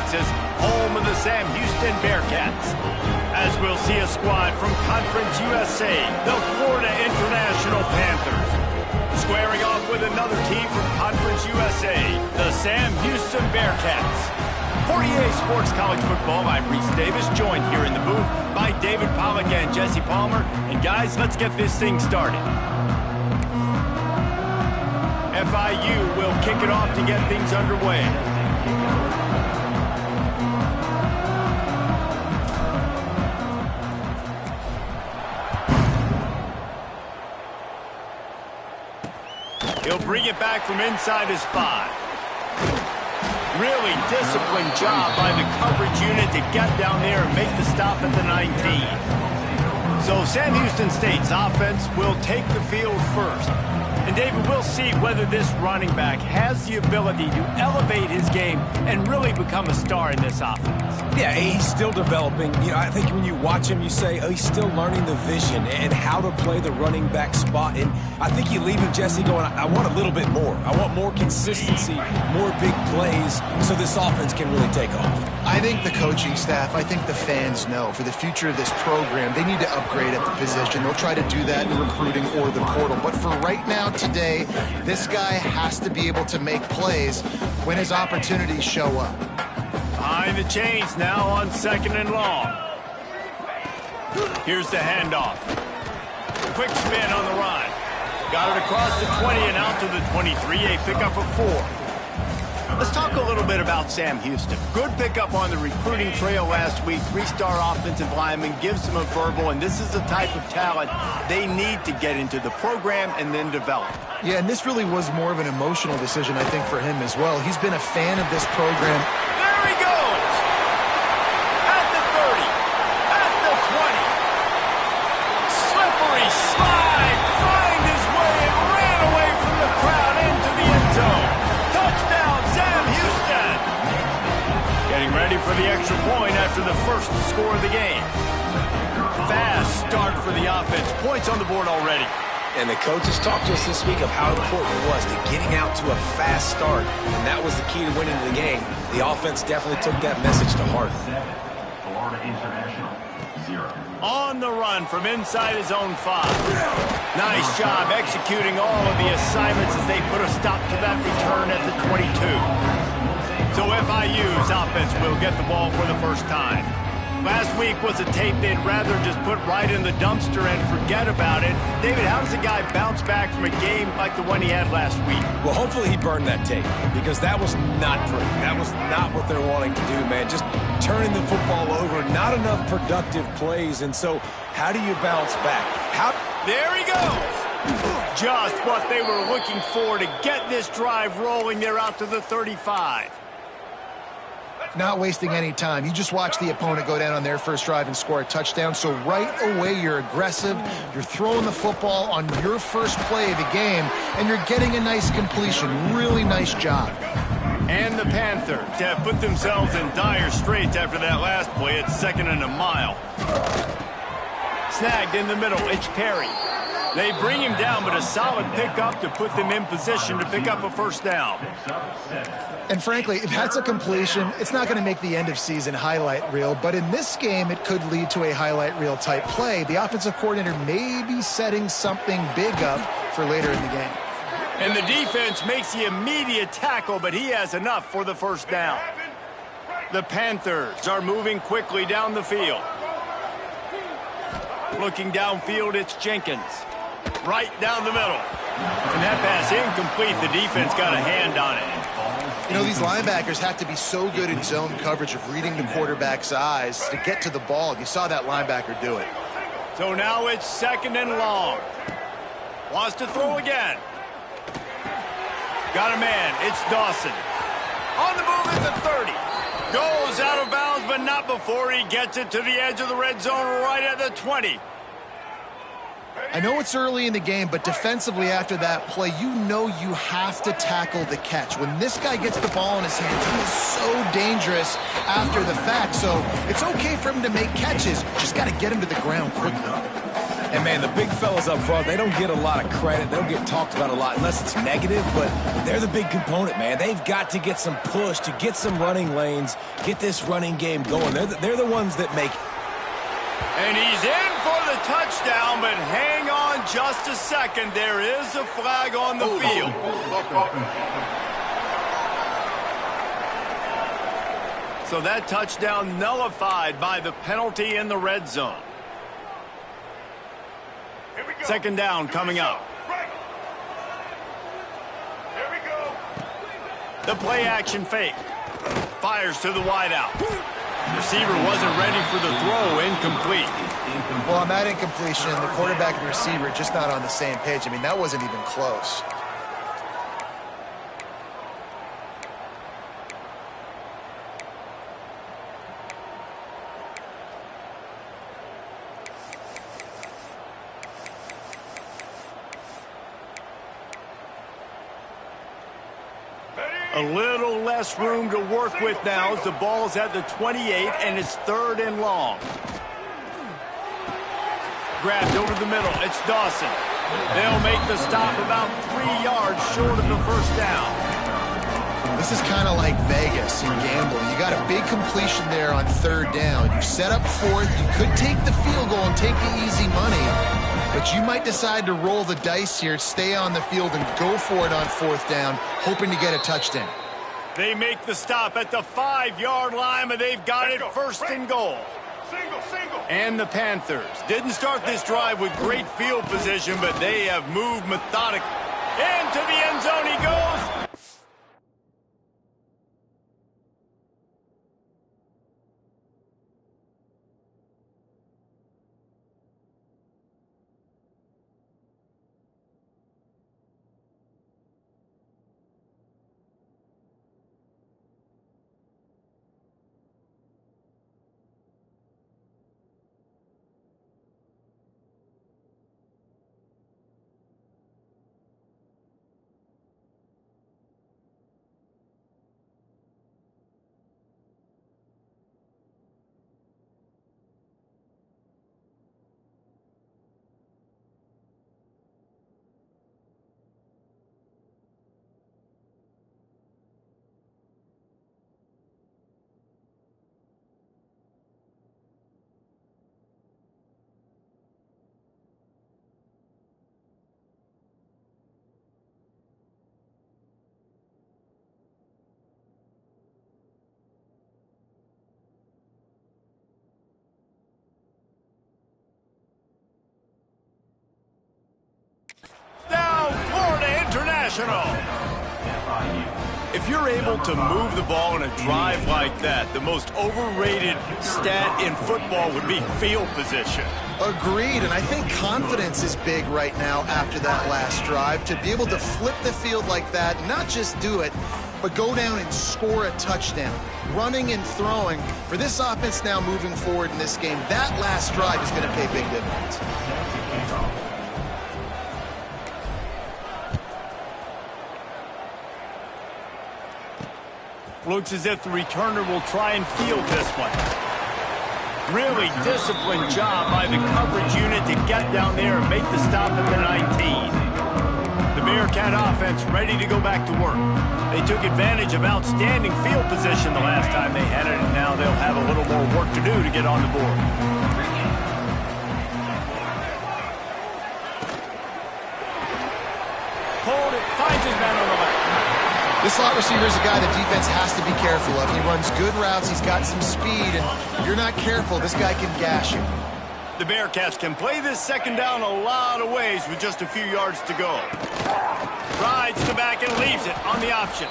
Texas, home of the Sam Houston Bearcats. As we'll see a squad from Conference USA, the Florida International Panthers. Squaring off with another team from Conference USA, the Sam Houston Bearcats. For EA Sports College Football, I'm Reese Davis, joined here in the booth by David Pollack and Jesse Palmer. And guys, let's get this thing started. FIU will kick it off to get things underway. He'll bring it back from inside his 5. Really disciplined job by the coverage unit to get down there and make the stop at the 19. So Sam Houston State's offense will take the field first. And David, we'll see whether this running back has the ability to elevate his game and really become a star in this offense. Yeah, he's still developing. You know, I think when you watch him, you say, oh, he's still learning the vision and how to play the running back spot. And I think you leave him, Jesse, going, I want a little bit more. I want more consistency, more big plays so this offense can really take off. I think the coaching staff, I think the fans know for the future of this program, they need to upgrade at the position. They'll try to do that in recruiting or the portal. But for right now, today, this guy has to be able to make plays when his opportunities show up. Behind the chains now on 2nd and long. Here's the handoff. Quick spin on the run. Got it across the 20 and out to the 23. A pickup of 4. Let's talk a little bit about Sam Houston. Good pickup on the recruiting trail last week. 3-star offensive lineman, gives them a verbal, and this is the type of talent they need to get into the program and then develop. Yeah, and this really was more of an emotional decision, I think, for him as well. He's been a fan of this program. There he goes! At the 30, at the 20. Slippery slide, find his way and ran away from the crowd into the end zone. Touchdown, Sam Houston! Getting ready for the extra point after the first score of the game. Fast start for the offense. Points on the board already. And the coaches talked to us this week of how important it was to getting out to a fast start. And that was the key to winning the game. The offense definitely took that message to heart. Florida International, 0. On the run from inside his own 5. Nice job executing all of the assignments as they put a stop to that return at the 22. So FIU's offense will get the ball for the first time. Last week was a tape they'd rather just put right in the dumpster and forget about it. David, how does a guy bounce back from a game like the one he had last week? Well, hopefully he burned that tape because that was not pretty. That was not what they're wanting to do, man. Just turning the football over, not enough productive plays. And so how do you bounce back? There he goes. Just what they were looking for to get this drive rolling. They're out to the 35. Not wasting any time. You just watch the opponent go down on their first drive and score a touchdown. So right away, you're aggressive. You're throwing the football on your first play of the game, and you're getting a nice completion. Really nice job. And the Panthers have put themselves in dire straits after that last play. It's 2nd and a mile. Snagged in the middle. It's Perry. They bring him down, but a solid pickup to put them in position to pick up a first down. And frankly, if that's a completion, it's not going to make the end-of-season highlight reel. But in this game, it could lead to a highlight reel type play. The offensive coordinator may be setting something big up for later in the game. And the defense makes the immediate tackle, but he has enough for the first down. The Panthers are moving quickly down the field. Looking downfield, it's Jenkins. Right down the middle. And that pass incomplete. The defense got a hand on it. You know, these linebackers have to be so good in zone coverage of reading the quarterback's eyes to get to the ball. You saw that linebacker do it. So now it's 2nd and long. Wants to throw again. Got a man. It's Dawson. On the move at the 30. Goes out of bounds, but not before he gets it to the edge of the red zone right at the 20. I know it's early in the game, but defensively after that play, you know you have to tackle the catch. When this guy gets the ball in his hands, he is so dangerous after the fact. So it's okay for him to make catches. Just got to get him to the ground quickly. And, man, the big fellas up front, they don't get a lot of credit. They don't get talked about a lot unless it's negative, but they're the big component, man. They've got to get some push, to get some running lanes, get this running game going. They're the ones that make it. And he's in for the touchdown, but hang on just a second. There is a flag on the field. So that touchdown nullified by the penalty in the red zone. Second down coming up. Here we go. The play action fake. Fires to the wideout. Receiver wasn't ready for the throw. Incomplete. Well, on that incompletion, the quarterback and the receiver just not on the same page. I mean, that wasn't even close. A little less room to work with now as the ball's at the 28 and it's 3rd and long. Grabbed over the middle. It's Dawson. They'll make the stop about 3 yards short of the first down. This is kind of like Vegas in gambling. You got a big completion there on 3rd down. You set up 4th. You could take the field goal and take the easy money, but you might decide to roll the dice here, stay on the field, and go for it on 4th down, hoping to get a touchdown. They make the stop at the 5-yard line, but they've got it 1st and goal. Single. And the Panthers didn't start this drive with great field position, but they have moved methodically. Into the end zone he goes. If you're able to move the ball in a drive like that, the most overrated stat in football would be field position. Agreed, and I think confidence is big right now after that last drive. To be able to flip the field like that, not just do it, but go down and score a touchdown. Running and throwing, for this offense now moving forward in this game, that last drive is going to pay big dividends. Looks as if the returner will try and field this one. Really disciplined job by the coverage unit to get down there and make the stop at the 19. The Bearcat offense ready to go back to work. They took advantage of outstanding field position the last time they had it, and now they'll have a little more work to do to get on the board. Pulled it, finds his man on the left. This slot receiver is a guy the defense has to be careful of. He runs good routes, he's got some speed, and if you're not careful, this guy can gash you. The Bearcats can play this second down a lot of ways with just a few yards to go. Rides to back and leaves it on the option.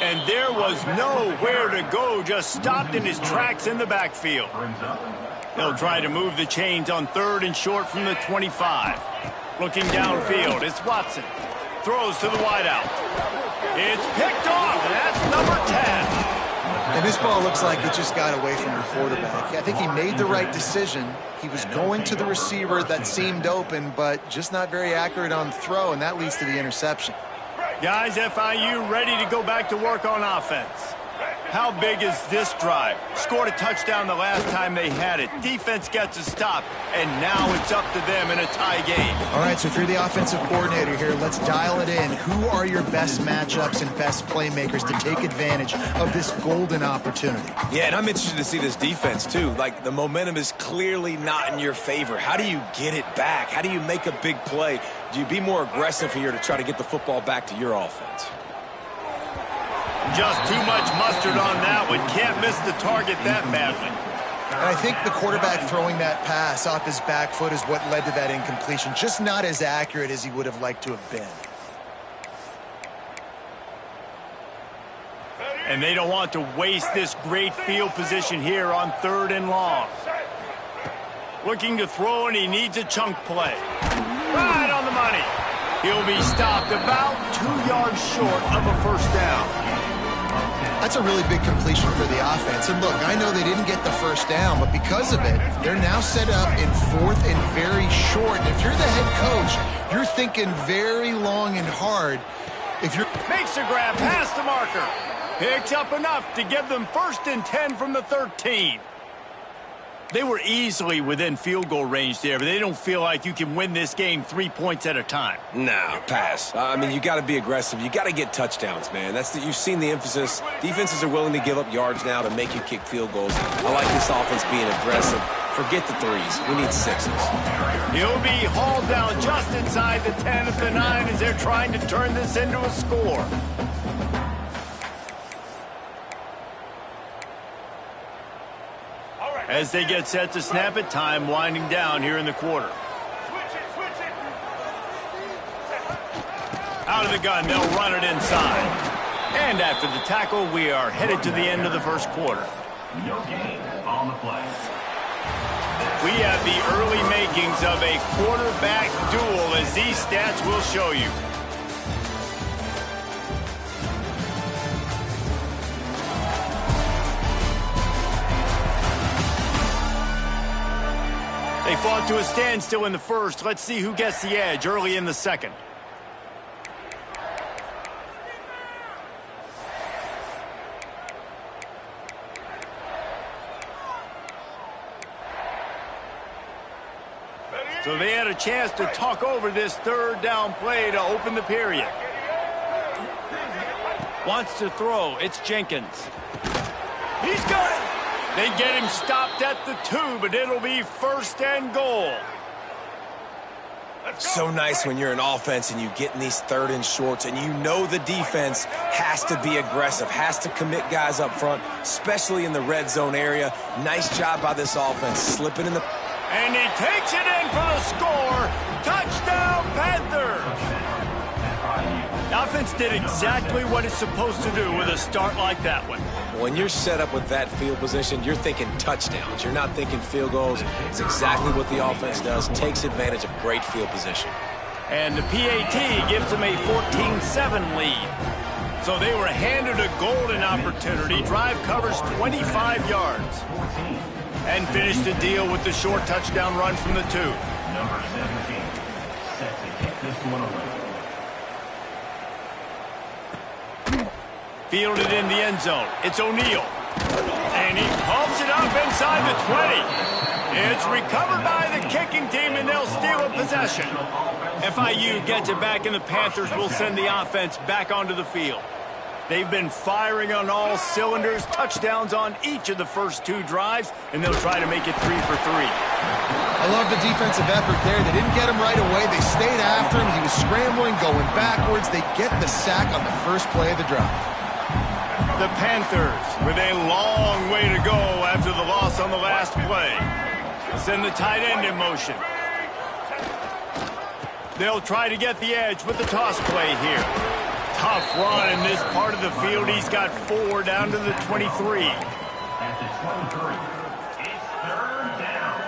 And there was nowhere to go, just stopped in his tracks in the backfield. They'll try to move the chains on 3rd and short from the 25. Looking downfield, it's Watson. Throws to the wideout. It's picked off, and that's number 10. And this ball looks like it just got away from the quarterback. I think he made the right decision. He was going to the receiver that seemed open, but just not very accurate on the throw, and that leads to the interception. Guys, FIU ready to go back to work on offense. How big is this drive? Scored a touchdown the last time they had it. Defense gets a stop, and now it's up to them in a tie game. All right, so if you're the offensive coordinator here, let's dial it in. Who are your best matchups and best playmakers to take advantage of this golden opportunity? Yeah, and I'm interested to see this defense, too. Like, the momentum is clearly not in your favor. How do you get it back? How do you make a big play? Do you be more aggressive here to try to get the football back to your offense? Just too much mustard on that one. Can't miss the target that badly. And I think the quarterback throwing that pass off his back foot is what led to that incompletion. Just not as accurate as he would have liked to have been. And they don't want to waste this great field position here on 3rd and long. Looking to throw, and he needs a chunk play. Right on the money. He'll be stopped about 2 yards short of a first down. That's a really big completion for the offense. And look, I know they didn't get the first down, but because of it, they're now set up in 4th and very short. And if you're the head coach, you're thinking very long and hard. If you're Makes a grab past the marker. Picks up enough to give them 1st and 10 from the 13. They were easily within field goal range there, but they don't feel like you can win this game 3 points at a time. No, pass. I mean, you got to be aggressive. You got to get touchdowns, man. You've seen the emphasis. Defenses are willing to give up yards now to make you kick field goals. I like this offense being aggressive. Forget the 3s. We need 6s. He'll be hauled down just inside the 10 at the 9 as they're trying to turn this into a score. As they get set to snap it, time winding down here in the quarter. Out of the gun, they'll run it inside. And after the tackle, we are headed to the end of the first quarter. No gain on the play. We have the early makings of a quarterback duel, as these stats will show you. They fought to a standstill in the first. Let's see who gets the edge early in the second. So they had a chance to talk over this 3rd down play to open the period. Wants to throw. It's Jenkins. He's got it. They get him stopped at the 2, but it'll be 1st and goal. So nice when you're an offense and you get in these 3rd and shorts and you know the defense has to be aggressive, has to commit guys up front, especially in the red zone area. Nice job by this offense, slipping in the... And he takes it in for the score. Touchdown, Panthers. The offense did exactly what it's supposed to do with a start like that one. When you're set up with that field position, you're thinking touchdowns. You're not thinking field goals. It's exactly what the offense does, takes advantage of great field position. And the PAT gives them a 14-7 lead. So they were handed a golden opportunity. Drive covers 25 yards. And finished the deal with the short touchdown run from the 2. Number 17, set to kick this one away. Fielded in the end zone. It's O'Neal. And he pumps it up inside the 20. It's recovered by the kicking team, and they'll steal a possession. FIU gets it back, and the Panthers will send the offense back onto the field. They've been firing on all cylinders, touchdowns on each of the first 2 drives, and they'll try to make it 3 for 3. I love the defensive effort there. They didn't get him right away. They stayed after him. He was scrambling, going backwards. They get the sack on the first play of the drive. The Panthers with a long way to go after the loss on the last play. Send the tight end in motion. They'll try to get the edge with the toss play here. Tough run in this part of the field. He's got 4 down to the 23. At the 23, it's 3rd down.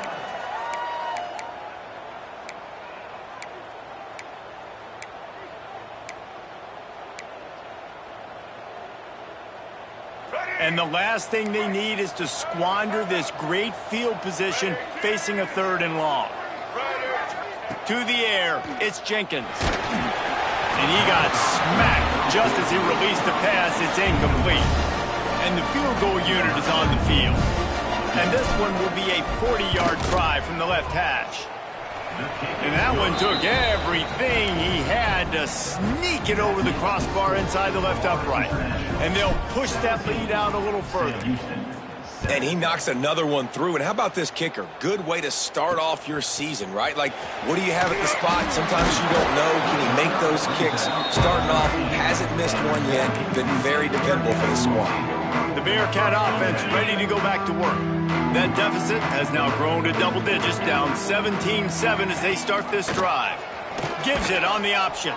And the last thing they need is to squander this great field position facing a 3rd and long. To the air, it's Jenkins. And he got smacked just as he released the pass. It's incomplete. and the field goal unit is on the field. And this one will be a 40-yard try from the left hash. And that one took everything he had to sneak it over the crossbar inside the left upright. And they'll push that lead out a little further. And he knocks another one through. And how about this kicker? Good way to start off your season, right? Like, what do you have at the spot? Sometimes you don't know. Can he make those kicks? Starting off, hasn't missed one yet. Been very dependable for the squad. The Bearcat offense ready to go back to work. That deficit has now grown to double digits, down 17-7 as they start this drive. Gives it on the option.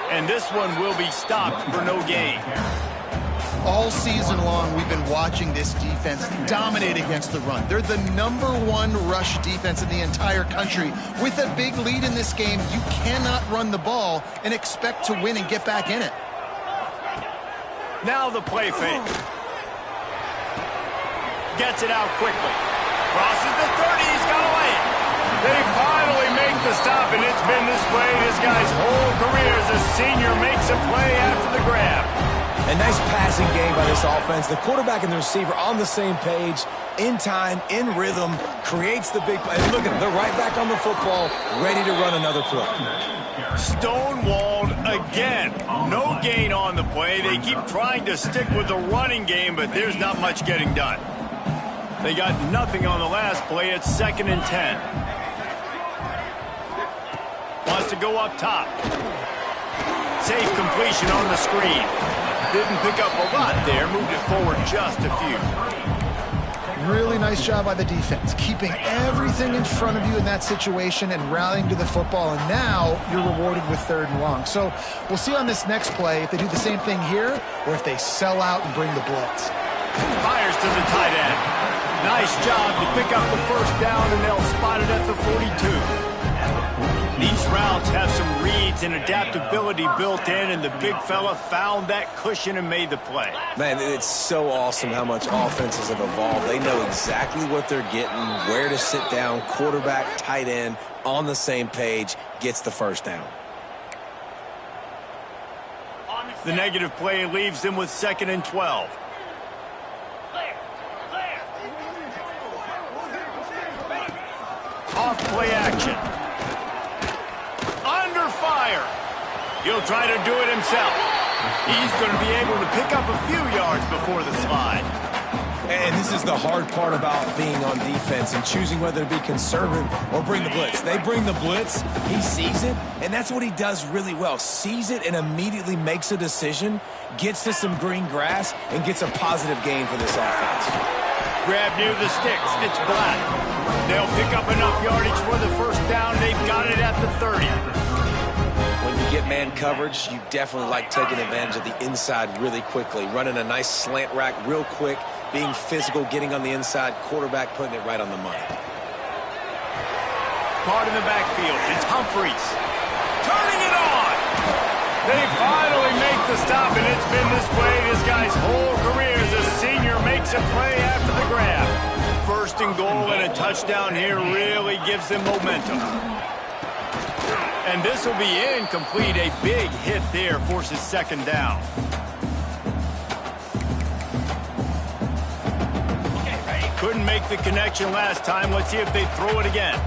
And this one will be stopped for no gain. All season long, we've been watching this defense dominate against the run. They're the #1 rush defense in the entire country. With a big lead in this game, you cannot run the ball and expect to win and get back in it. Now the play fake. Gets it out quickly. Crosses the 30. He's got to lay it. They finally make the stop, and it's been this way this guy's whole career as a senior makes a play after the grab. A nice passing game by this offense. The quarterback and the receiver on the same page, in time, in rhythm, creates the big play. And look at them. They're right back on the football, ready to run another play. Stonewalled again. No gain on the play. They keep trying to stick with the running game, but there's not much getting done. They got nothing on the last play. It's 2nd and 10. Wants to go up top. Safe completion on the screen. Didn't pick up a lot there. Moved it forward just a few. Really nice job by the defense, keeping everything in front of you in that situation and rallying to the football. And now you're rewarded with 3rd and long. So we'll see on this next play if they do the same thing here or if they sell out and bring the blitz. Fires to the tight end. Nice job to pick up the first down, and they'll spot it at the 42. These routes have some reads and adaptability built in, and the big fella found that cushion and made the play. Man, it's so awesome how much offenses have evolved. They know exactly what they're getting, where to sit down, quarterback, tight end, on the same page, gets the first down. The negative play leaves them with 2nd and 12. Off play action. Under fire. He'll try to do it himself. He's going to be able to pick up a few yards before the slide. And this is the hard part about being on defense and choosing whether to be conservative or bring the blitz. They bring the blitz, he sees it, and that's what he does really well. Sees it and immediately makes a decision, gets to some green grass, and gets a positive gain for this offense. Grab near the sticks. It's Black. They'll pick up enough yardage for the first down. They've got it at the 30. When you get man coverage, you definitely like taking advantage of the inside really quickly, running a nice slant rack real quick, being physical, getting on the inside, quarterback putting it right on the money. Caught in the backfield. It's Humphreys. Turning it on. They finally make the stop, and it's been this way this guy's whole career as a senior makes a play after the grab. 1st and goal and a touchdown here really gives them momentum. And this will be incomplete. A big hit there forces 2nd down. Couldn't make the connection last time. Let's see if they throw it again.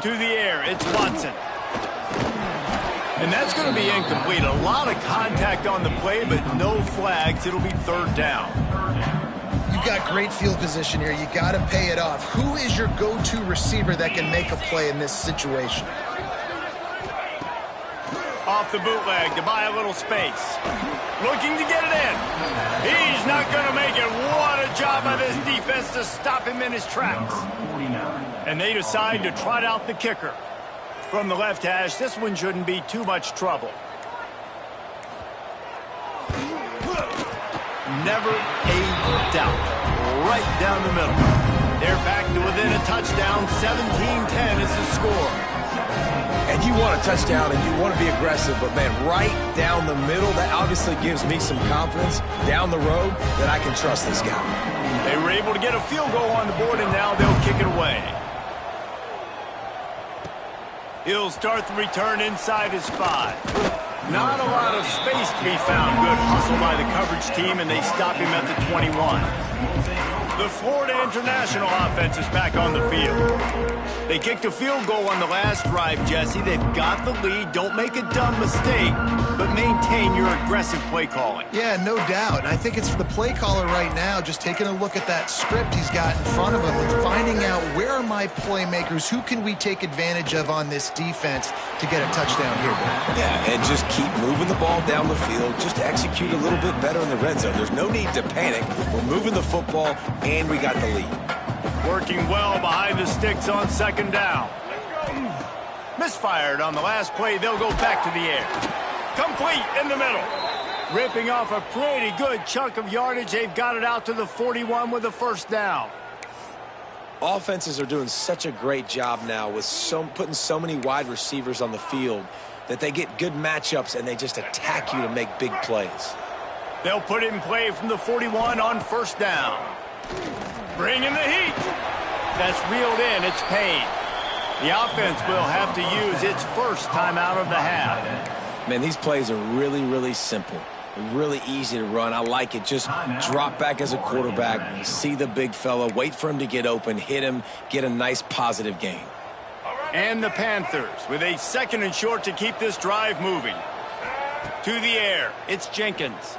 To the air, it's Watson. And that's going to be incomplete. A lot of contact on the play, but no flags. It'll be 3rd down. You've got great field position here. You got to pay it off. Who is your go-to receiver that can make a play in this situation? Off the bootleg to buy a little space. Looking to get it in. He's not going to make it. What a job by this defense to stop him in his tracks. And they decide to trot out the kicker. From the left hash, this one shouldn't be too much trouble. Never a doubt. Right down the middle. They're back to within a touchdown. 17-10 is the score. And you want a touchdown and you want to be aggressive, but man, right down the middle, that obviously gives me some confidence down the road that I can trust this guy. They were able to get a field goal on the board, and now they'll kick it away. He'll start the return inside his 5. Not a lot of space to be found. Good hustle by the coverage team, and they stop him at the 21. The Florida International offense is back on the field. They kicked a field goal on the last drive, Jesse. They've got the lead. Don't make a dumb mistake, but maintain your aggressive play calling. Yeah, no doubt. And I think it's the play caller right now just taking a look at that script he's got in front of him and finding out where are my playmakers, who can we take advantage of on this defense to get a touchdown here, Ben? Yeah, and just keep moving the ball down the field. Just execute a little bit better in the red zone. There's no need to panic. We're moving the football, and we got the lead. Working well behind the sticks on second down. Misfired on the last play. They'll go back to the air. Complete in the middle. Ripping off a pretty good chunk of yardage. They've got it out to the 41 with a first down. Offenses are doing such a great job now with putting so many wide receivers on the field that they get good matchups and they just attack you to make big plays. They'll put it in play from the 41 on first down. Bringing the heat. That's reeled in. It's paid. The offense will have to use its first timeout of the half. Man, these plays are really, really simple. Really easy to run. I like it. Just drop back as a quarterback, see the big fella, wait for him to get open, hit him, get a nice positive gain. And the Panthers with a 2nd and short to keep this drive moving. To the air. It's Jenkins.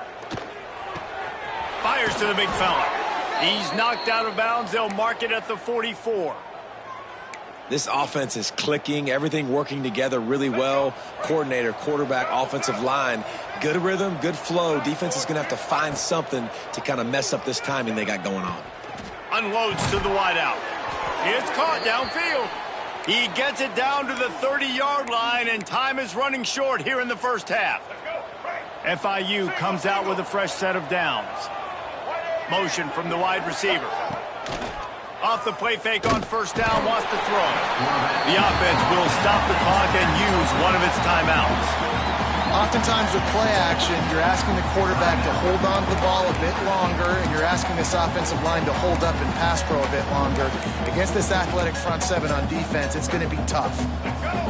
Fires to the big fella. He's knocked out of bounds. They'll mark it at the 44. This offense is clicking, everything working together really well. Coordinator, quarterback, offensive line, good rhythm, good flow. Defense is going to have to find something to kind of mess up this timing they got going on. Unloads to the wideout. It's caught downfield. He gets it down to the 30-yard line, and time is running short here in the first half. FIU comes out with a fresh set of downs. Motion from the wide receiver. Off the play fake on first down, wants to throw. The offense will stop the clock and use one of its timeouts. Oftentimes with play action, you're asking the quarterback to hold on to the ball a bit longer, and you're asking this offensive line to hold up and pass pro a bit longer. Against this athletic front seven on defense, it's going to be tough.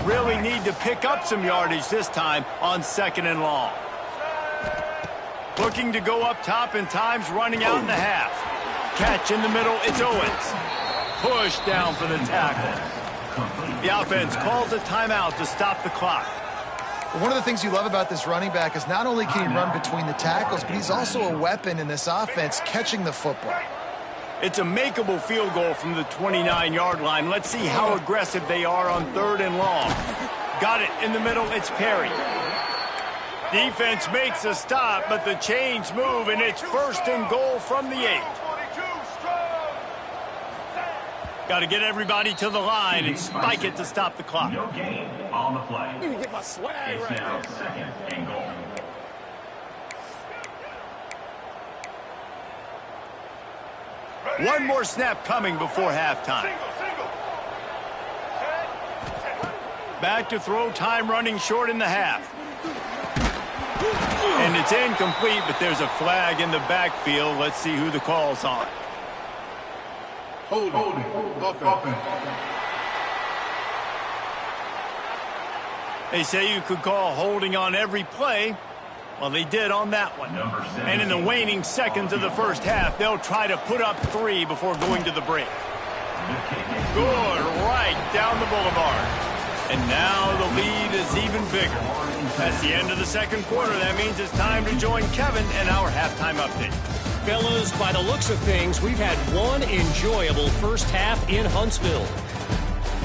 Really need to pick up some yardage this time on 2nd and long. Looking to go up top, and time's running out in the half. Catch in the middle, it's Owens. Push down for the tackle. The offense calls a timeout to stop the clock. One of the things you love about this running back is not only can he run between the tackles, but he's also a weapon in this offense catching the football. It's a makeable field goal from the 29-yard line. Let's see how aggressive they are on 3rd and long. Got it in the middle, it's Perry. Defense makes a stop, but the chains move, and it's 1st and goal from the 8. Got to get everybody to the line and spike it to stop the clock. No gain on the play. Let me get my swag It's right now here. 2nd and goal. One more snap coming before halftime. Back to throw, time running short in the half. And it's incomplete, but there's a flag in the backfield. Let's see who the call's on. Holding. Offense. They say you could call holding on every play. Well, they did on that one. And in the waning seconds of the first half, they'll try to put up 3 before going to the break. Good, right down the boulevard. And now the lead is even bigger. That's the end of the 2nd quarter. That means it's time to join Kevin and our halftime update. Fellas, by the looks of things, we've had one enjoyable first half in Huntsville.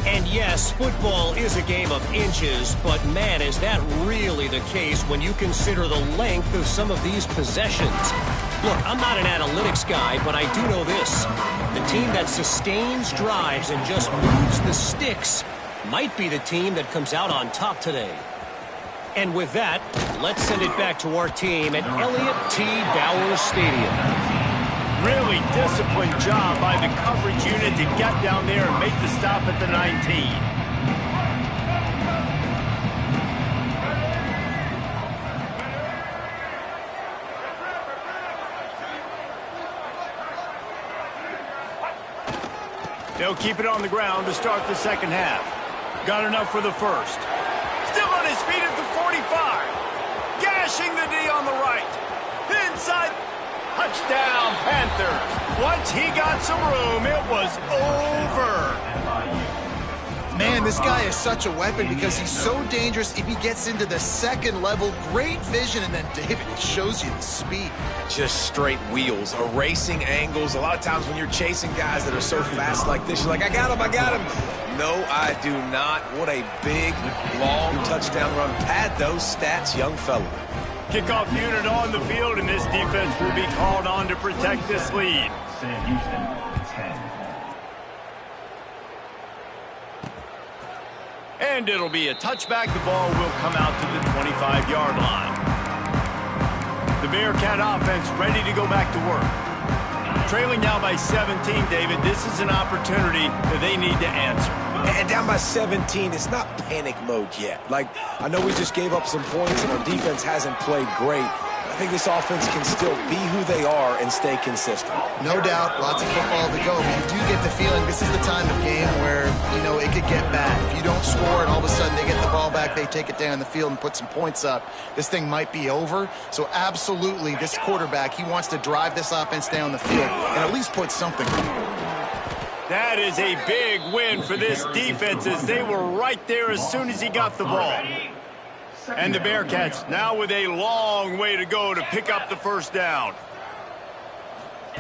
And yes, football is a game of inches, but man, is that really the case when you consider the length of some of these possessions. Look, I'm not an analytics guy, but I do know this. The team that sustains drives and just moves the sticks might be the team that comes out on top today. And with that, let's send it back to our team at Elliott T. Bowers Stadium. Really disciplined job by the coverage unit to get down there and make the stop at the 19. They'll keep it on the ground to start the 2nd half. Got enough for the first. Still on his feet at the 45. Rushing the D on the right. Inside. Touchdown, Panthers. Once he got some room, it was over. Man, this guy is such a weapon because he's so dangerous if he gets into the second level. Great vision, and then David shows you the speed. Just straight wheels, erasing angles. A lot of times when you're chasing guys that are so fast like this, you're like, I got him. No, I do not. What a big, long touchdown run. Pad those stats, young fella. Kickoff unit on the field, and this defense will be called on to protect this lead. Sam Houston, 10. And it'll be a touchback. The ball will come out to the 25-yard line. The Bearcat offense ready to go back to work. Trailing now by 17, David. This is an opportunity that they need to answer. And down by 17, it's not panic mode yet. Like, I know we just gave up some points and our defense hasn't played great. I think this offense can still be who they are and stay consistent. No doubt, lots of football to go, but you do get the feeling this is the time of game where, you know, it could get bad. If you don't score and all of a sudden they get the ball back, they take it down the field and put some points up, this thing might be over. So absolutely, this quarterback, he wants to drive this offense down the field and at least put something on. That is a big win for this defense as they were right there as soon as he got the ball. And the Bearcats now with a long way to go to pick up the first down.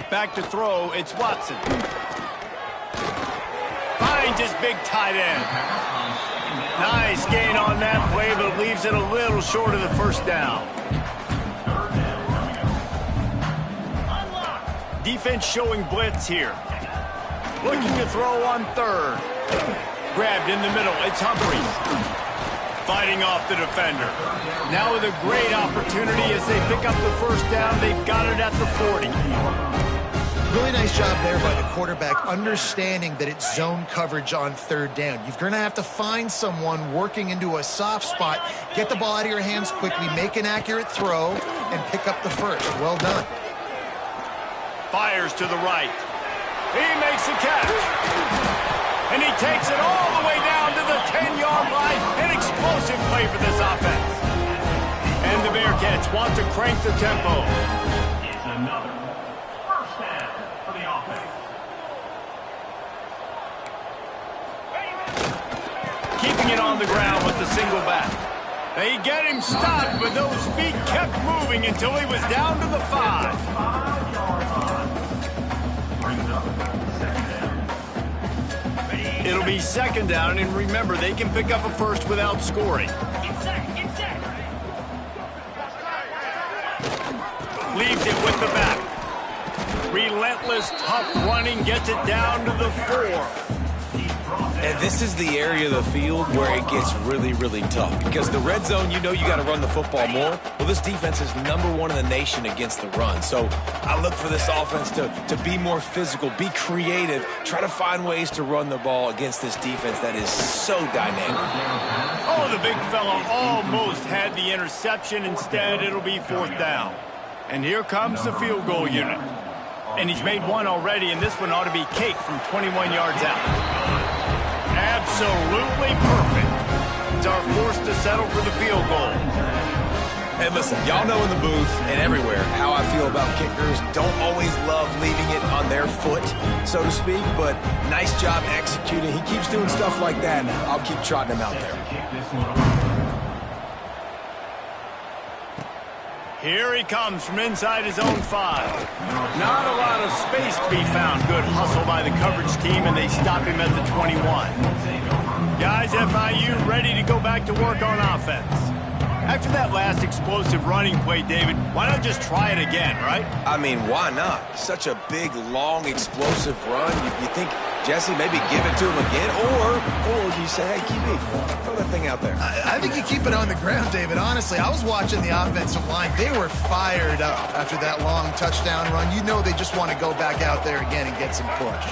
Back to throw, it's Watson. Finds his big tight end. Nice gain on that play, but leaves it a little short of the first down. Defense showing blitz here. Looking to throw on third. Grabbed in the middle, it's Humphries. Fighting off the defender. Now with a great opportunity as they pick up the first down. They've got it at the 40. Really nice job there by the quarterback, understanding that it's zone coverage on third down. You're going to have to find someone working into a soft spot, get the ball out of your hands quickly, make an accurate throw, and pick up the first. Well done. Fires to the right. He makes the catch. And he takes it all the way down to the 10-yard line. An explosive play for this offense. And the Bearcats want to crank the tempo. It's another first down for the offense. Keeping it on the ground with the single back. They get him stopped, but those feet kept moving until he was down to the 5. 5-yard line. Brings up second down. It'll be second down, and remember, they can pick up a first without scoring. Leaves it with the back. Relentless, tough running, gets it down to the 4. And this is the area of the field where it gets really, really tough. Because the red zone, you know you got to run the football more. Well, this defense is #1 in the nation against the run. So I look for this offense to be more physical, be creative, try to find ways to run the ball against this defense that is so dynamic. Oh, the big fella almost had the interception. Instead, it'll be 4th down. And here comes the field goal unit. And he's made one already, and this one ought to be cake from 21 yards out. Absolutely perfect. It's our force to settle for the field goal. Hey, listen, y'all know in the booth and everywhere how I feel about kickers. Don't always love leaving it on their foot, so to speak, but nice job executing. He keeps doing stuff like that, and I'll keep trotting him out there. Here he comes from inside his own 5. Not a lot of space to be found. Good hustle by the coverage team, and they stop him at the 21. Guys, FIU ready to go back to work on offense. After that last explosive running play, David, why not just try it again, right? I mean, why not? Such a big, long, explosive run. You think, Jesse, maybe give it to him again? Or do you say, hey, QB, throw that thing out there? I think you keep it on the ground, David. Honestly, I was watching the offensive line. They were fired up after that long touchdown run. You know they just want to go back out there again and get some push.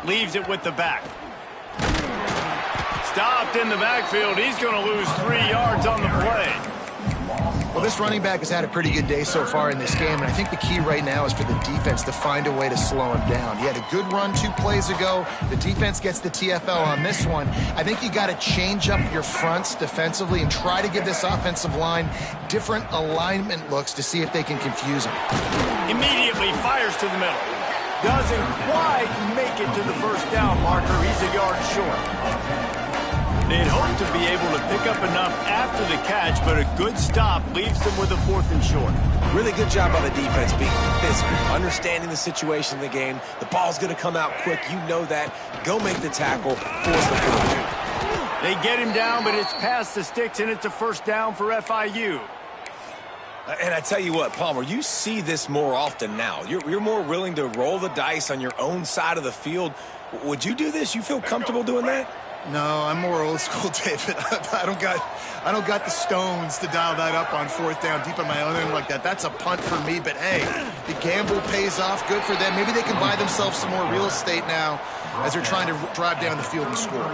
Leaves it with the back. Stopped in the backfield. He's going to lose 3 yards on the play. Well, This running back has had a pretty good day so far in this game, and I think the key right now is for the defense to find a way to slow him down. He had a good run 2 plays ago. The defense gets the TFL on this one. I think you got to change up your fronts defensively and try to give this offensive line different alignment looks to see if they can confuse him. Immediately fires to the middle. Doesn't quite make it to the first down marker. He's a yard short. They'd hope to be able to pick up enough after the catch, but a good stop leaves them with a 4th and short. Really good job by the defense being physical, understanding the situation in the game. The ball's going to come out quick. You know that. Go make the tackle, force the penalty. They get him down, but it's past the sticks, and it's a first down for FIU. And I tell you what, Palmer, you see this more often now. You're more willing to roll the dice on your own side of the field. Would you do this? You feel comfortable doing that? No, I'm more old school, David. I don't got the stones to dial that up on 4th down deep in my own end like that. That's a punt for me, but hey, the gamble pays off. Good for them. Maybe they can buy themselves some more real estate now as they're trying to drive down the field and score.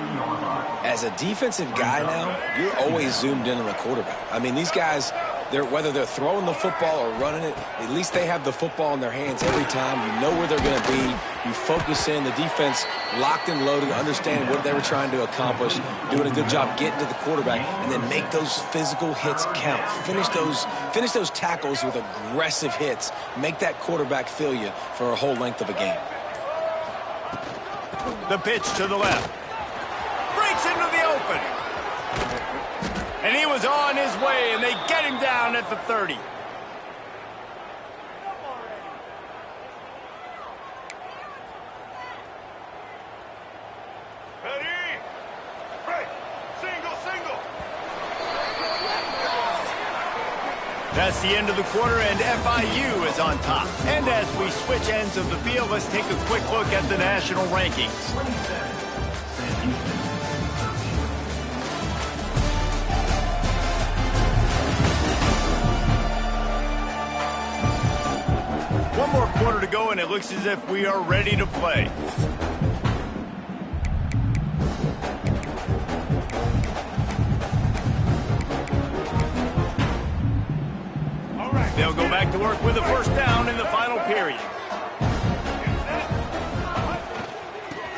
As a defensive guy now, you're always zoomed in on the quarterback. I mean, these guys, whether they're throwing the football or running it, at least they have the football in their hands every time. You know where they're going to be. You focus in. The defense locked and loaded, understand what they were trying to accomplish, doing a good job getting to the quarterback, and then make those physical hits count. Finish those tackles with aggressive hits. Make that quarterback feel you for a whole length of a game. The pitch to the left. Breaks into the open. And he was on his way, and they get him down at the 30. Ready? Break. Single. That's the end of the quarter, and FIU is on top. And as we switch ends of the field, let's take a quick look at the national rankings. One more quarter to go, and it looks as if we are ready to play. They'll go back to work with a first down in the final period.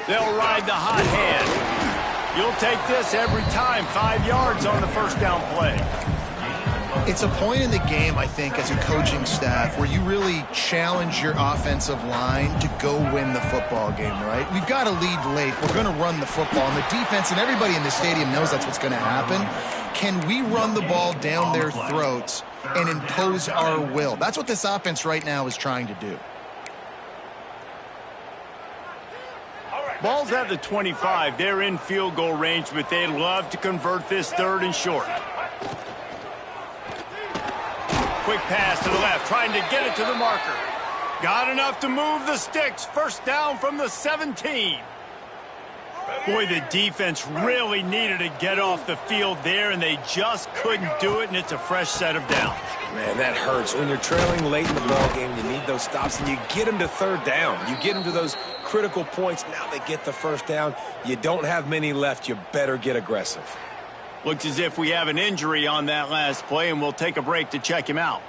They'll ride the hot hand. You'll take this every time. 5 yards on the first down play. It's a point in the game, I think, as a coaching staff where you really challenge your offensive line to go win the football game, right? We've got to lead late. We're going to run the football. And the defense and everybody in the stadium knows that's what's going to happen. Can we run the ball down their throats and impose our will? That's what this offense right now is trying to do. Ball's at the 25. They're in field goal range, but they'd love to convert this 3rd and short. Quick pass to the left, trying to get it to the marker. Got enough to move the sticks. First down from the 17. Boy, the defense really needed to get off the field there, and they just couldn't do it, and it's a fresh set of downs. Man, that hurts. When you're trailing late in the ball game, you need those stops, and you get them to 3rd down. You get them to those critical points. Now they get the first down. You don't have many left. You better get aggressive. Looks as if we have an injury on that last play, and we'll take a break to check him out.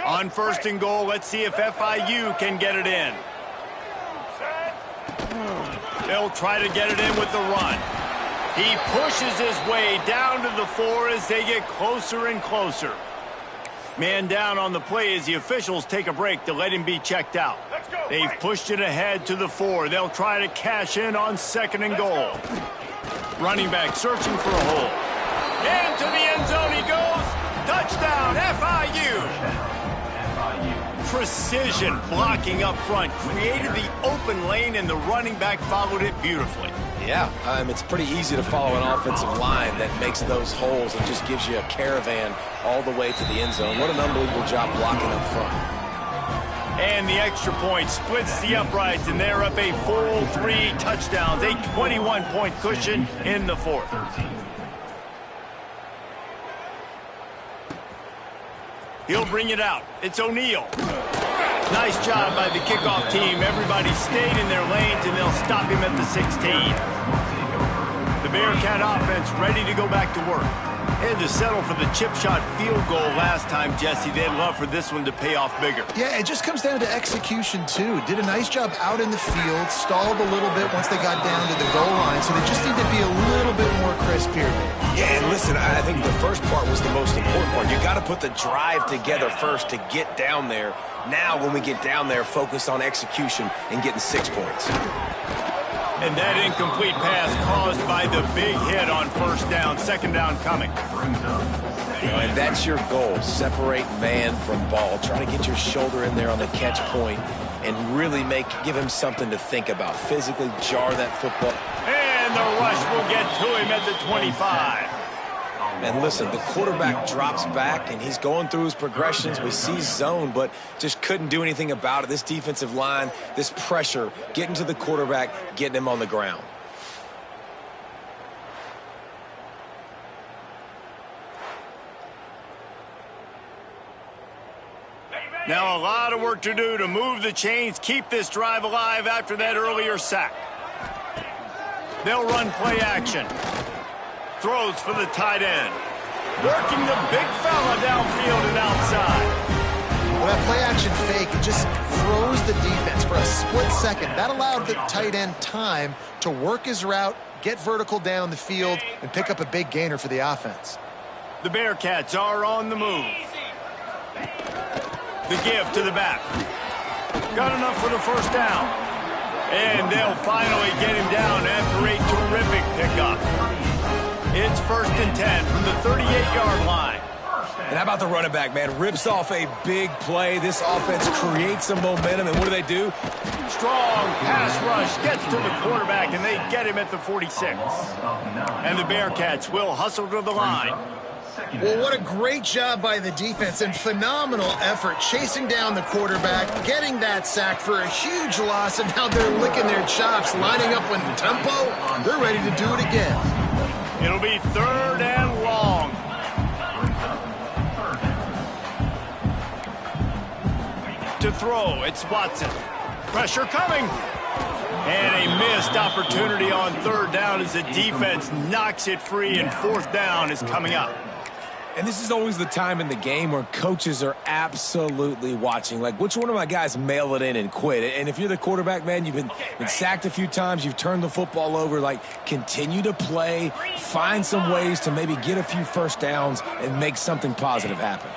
On 1st and goal, let's see if FIU can get it in. They'll try to get it in with the run. He pushes his way down to the 4 as they get closer and closer. Man down on the play as the officials take a break to let him be checked out. They've pushed it ahead to the 4. They'll try to cash in on 2nd and goal. Running back searching for a hole. Into the end zone he goes. Touchdown, FIU. Precision blocking up front created the open lane, and the running back followed it beautifully. Yeah, it's pretty easy to follow an offensive line that makes those holes and just gives you a caravan all the way to the end zone. What an unbelievable job blocking up front. And the extra point splits the uprights, and they're up a full 3 touchdowns, a 21-point cushion in the 4th. He'll bring it out. It's O'Neal. Nice job by the kickoff team. Everybody stayed in their lanes, and they'll stop him at the 16. The Bearcat offense ready to go back to work. Had to settle for the chip shot field goal last time, Jesse. They'd love for this one to pay off bigger. Yeah, it just comes down to execution, too. Did a nice job out in the field, stalled a little bit once they got down to the goal line, so they just need to be a little bit more crisp here. Yeah, and listen, I think the first part was the most important part. You got to put the drive together first to get down there. Now, when we get down there, focus on execution and getting 6 points. And that incomplete pass caused by the big hit on first down. Second down coming. And that's your goal. Separate man from ball. Try to get your shoulder in there on the catch point and really give him something to think about. Physically jar that football. And the rush will get to him at the 25. And listen, the quarterback drops back, and he's going through his progressions. We see zone, but just couldn't do anything about it. This defensive line, this pressure, getting to the quarterback, getting him on the ground. Now a lot of work to do to move the chains, keep this drive alive after that earlier sack. They'll run play action. Throws for the tight end. Working the big fella downfield and outside. Well, that play action fake, it just froze the defense for a split second. That allowed the tight end time to work his route, get vertical down the field, and pick up a big gainer for the offense. The Bearcats are on the move. The give to the back. Got enough for the first down. And they'll finally get him down after a terrific pickup. It's 1st and 10 from the 38-yard line. And how about the running back, man? Rips off a big play. This offense creates some momentum, and what do? Strong pass rush gets to the quarterback, and they get him at the 46. And the Bearcats will hustle to the line. Well, what a great job by the defense and phenomenal effort chasing down the quarterback, getting that sack for a huge loss, and now they're licking their chops, lining up with tempo. They're ready to do it again. It'll be 3rd and long. To throw, it's Watson. Pressure coming. And a missed opportunity on 3rd down as the defense knocks it free, and 4th down is coming up. And this is always the time in the game where coaches are absolutely watching. Like, which one of my guys mail it in and quit? And if you're the quarterback, man, you've been sacked a few times, you've turned the football over, like, continue to play, find some ways to maybe get a few first downs and make something positive happen.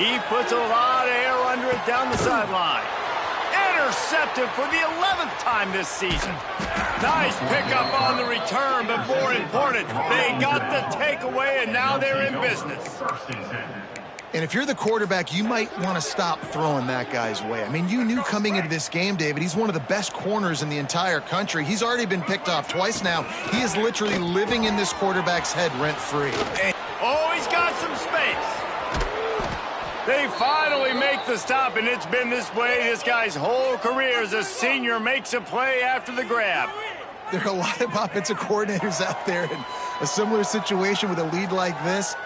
He puts a lot of air under it down the sideline. Intercepted for the 11th time this season. Nice pickup on the return, but more important, they got the takeaway, and now they're in business. And if you're the quarterback, you might want to stop throwing that guy's way. I mean, you knew coming into this game, David, he's one of the best corners in the entire country. He's already been picked off twice now. He is literally living in this quarterback's head rent-free. Oh, he's got some space. They finally make the stop, and it's been this way this guy's whole career as a senior makes a play after the grab. There are a lot of offensive coordinators out there in a similar situation with a lead like this.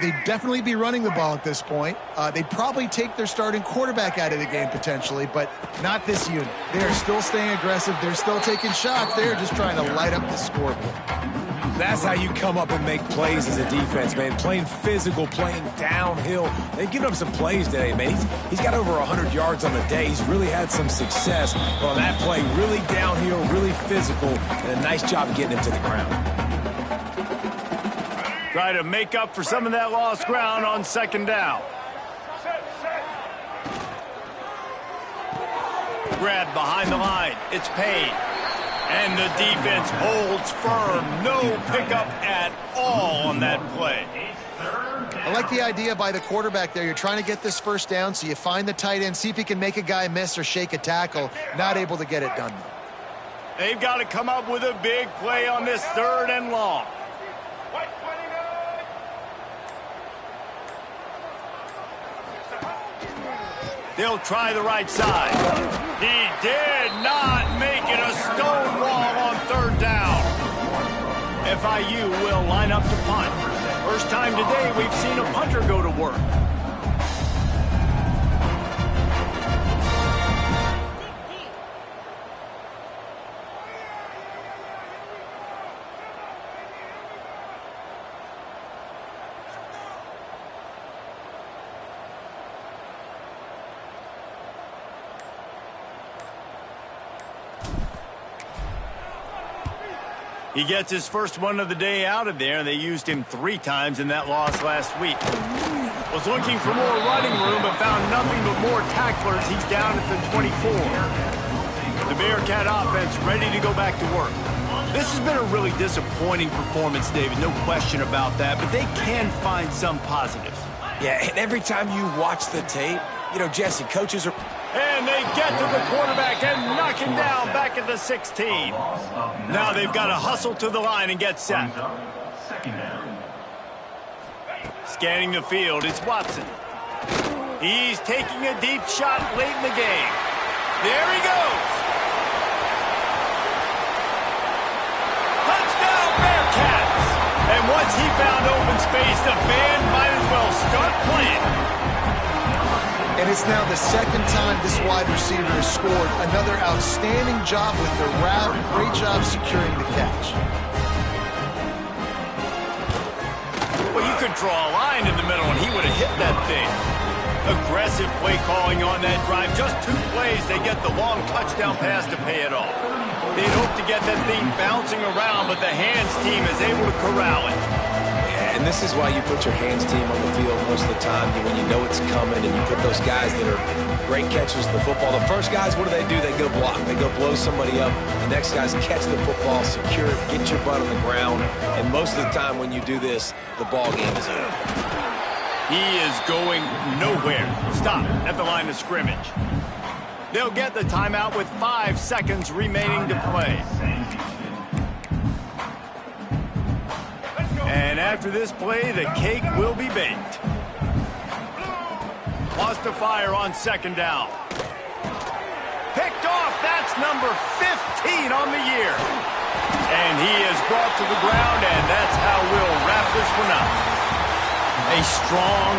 They'd definitely be running the ball at this point. They'd probably take their starting quarterback out of the game potentially, but not this unit. They are still staying aggressive. They're still taking shots. They're just trying to light up the scoreboard. That's how you come up and make plays as a defense, man. Playing physical, playing downhill. They've given up some plays today, man. He's got over 100 yards on the day. He's really had some success on that play. Really downhill, really physical, and a nice job getting him to the ground. Try to make up for some of that lost ground on 2nd down. Grab behind the line. It's Payne. And the defense holds firm. No pickup at all on that play. I like the idea by the quarterback there. You're trying to get this first down, so you find the tight end, see if he can make a guy miss or shake a tackle. Not able to get it done, though. They've got to come up with a big play on this 3rd and long. They'll try the right side. He did not make it a stone wall on 3rd down. FIU will line up to punt. First time today we've seen a punter go to work. He gets his first one of the day out of there, and they used him 3 times in that loss last week. Was looking for more running room, but found nothing but more tacklers. He's down at the 24. The Bearcat offense ready to go back to work. This has been a really disappointing performance, David, no question about that, but they can find some positives. Yeah, and every time you watch the tape, you know, Jesse, coaches are... And they get to the quarterback and knock him down back at the 16. Now they've got to hustle to the line and get set. Scanning the field, it's Watson. He's taking a deep shot late in the game. There he goes. Touchdown, Bearcats! And once he found open space, the band might as well start playing. And it's now the second time this wide receiver has scored. Another outstanding job with the route. Great job securing the catch. Well, you could draw a line in the middle, and he would have hit that thing. Aggressive play calling on that drive. Just 2 plays, they get the long touchdown pass to pay it off. They'd hope to get that thing bouncing around, but the hands team is able to corral it. And this is why you put your hands team on the field most of the time, when you know it's coming, and you put those guys that are great catchers of the football. The first guys, what do? They go block. They go blow somebody up. The next guys catch the football, secure it, get your butt on the ground. And most of the time when you do this, the ball game is over. He is going nowhere. Stop at the line of scrimmage. They'll get the timeout with 5 seconds remaining to play. And after this play, the cake will be baked. Lost to fire on 2nd down. Picked off. That's number 15 on the year. And he is brought to the ground, and that's how we'll wrap this one up. A strong